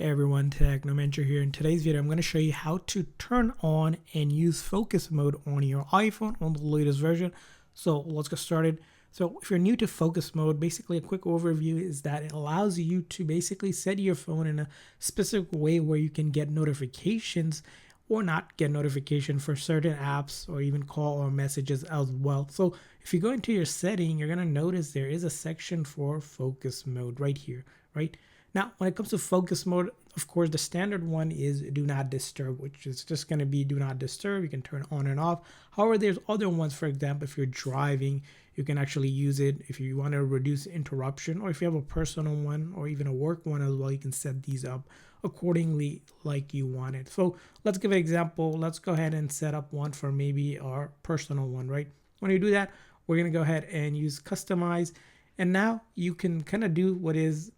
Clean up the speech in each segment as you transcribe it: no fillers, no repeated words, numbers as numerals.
Hey everyone, Technomentor here. In today's video, I'm going to show you how to turn on and use focus mode on your iPhone on the latest version. So let's get started. So if you're new to focus mode, basically a quick overview is that it allows you to basically set your phone in a specific way where you can get notifications or not get notification for certain apps or even call or messages as well. So if you go into your setting, you're going to notice there is a section for focus mode right here, right? Now, when it comes to focus mode, of course, the standard one is do not disturb, which is just going to be do not disturb. You can turn it on and off. However, there's other ones. For example, if you're driving, you can actually use it. If you want to reduce interruption, or if you have a personal one or even a work one as well, you can set these up accordingly like you want it. So let's give an example. Let's go ahead and set up one for maybe our personal one, right? When you do that, we're going to go ahead and use customize. And now you can kind of do what is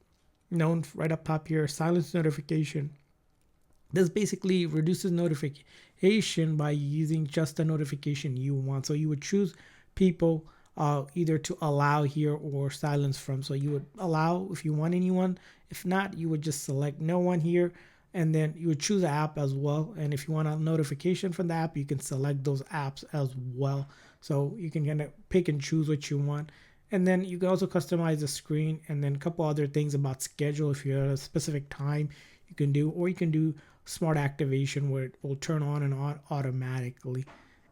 known right up top here, silence notification. This basically reduces notification by using just the notification you want. So you would choose people either to allow here or silence from. So you would allow if you want anyone. If not, you would just select no one here, and then you would choose the app as well. And if you want a notification from the app, you can select those apps as well. So you can kind of pick and choose what you want. And then you can also customize the screen, and then a couple other things about schedule. If you have a specific time you can do, or you can do smart activation where it will turn on and on automatically.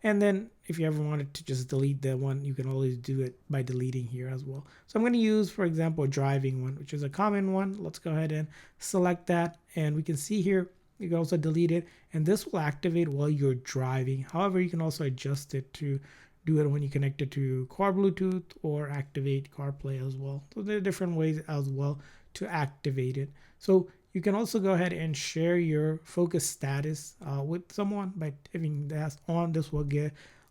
And then if you ever wanted to just delete that one, you can always do it by deleting here as well. So I'm going to use, for example, a driving one, which is a common one. Let's go ahead and select that. And we can see here, you can also delete it. And this will activate while you're driving. However, you can also adjust it to do it when you connect it to car Bluetooth or activate CarPlay as well. So there are different ways as well to activate it. So you can also go ahead and share your focus status with someone by having that on. This will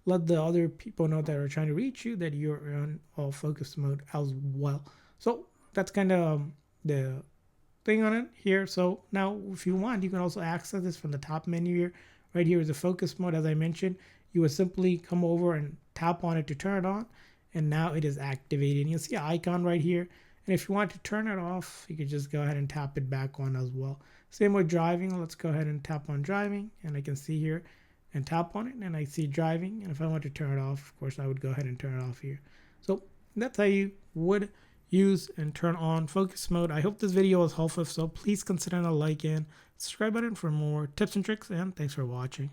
let the other people know that are trying to reach you that you're on focus mode as well. So that's kind of the thing on it here. So now if you want, you can also access this from the top menu here. Right here is the focus mode. As I mentioned, you would simply come over and tap on it to turn it on, and now it is activated. And you'll see an icon right here. And if you want to turn it off, you can just go ahead and tap it back on as well. Same with driving. Let's go ahead and tap on driving, and I can see here and tap on it, and I see driving. And if I want to turn it off, of course, I would go ahead and turn it off here. So that's how you would use and turn on focus mode. I hope this video was helpful. So please consider the like and subscribe button for more tips and tricks, and thanks for watching.